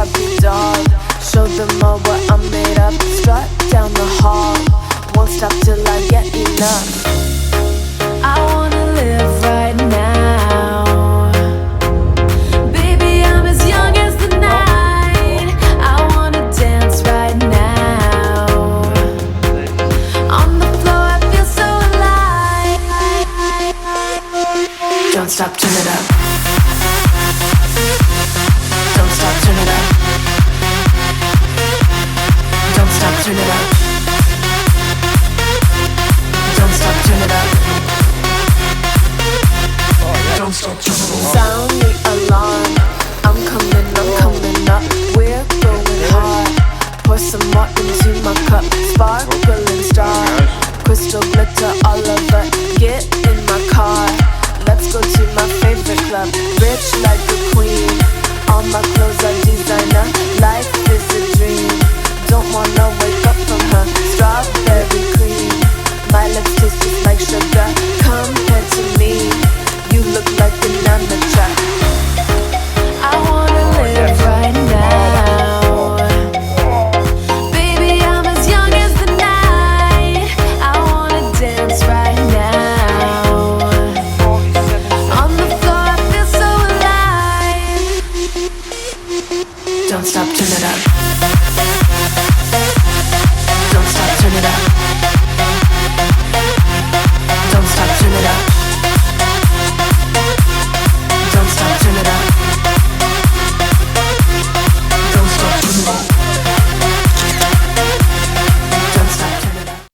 Barbie doll. Show them all what I'm made of. Strut down the hall, won't stop till I get enough. I wanna live right now. Baby, I'm as young as the night. I wanna dance right now. On the floor, I feel so alive. Don't stop, turn it up. Don't stop, turn it up. Don't stop, turn it up. Don't stop, turn it up. Don't stop, turn it up. Sound the alarm. I'm coming up. We're going hard. Pour some more into my cup. Sparkling star, crystal glitter all over. Get in my car. Let's go to my favorite club. Rich like a queen. All my clothes are designer. Life is a dream. Don't wanna wake up from her. Strawberry cream. My lips taste just like sugar. Compared to me, you look like an amateur. I wanna live right now. Baby, I'm as young as the night. I wanna dance right now. On the floor, I feel so alive. Don't stop, turn it up.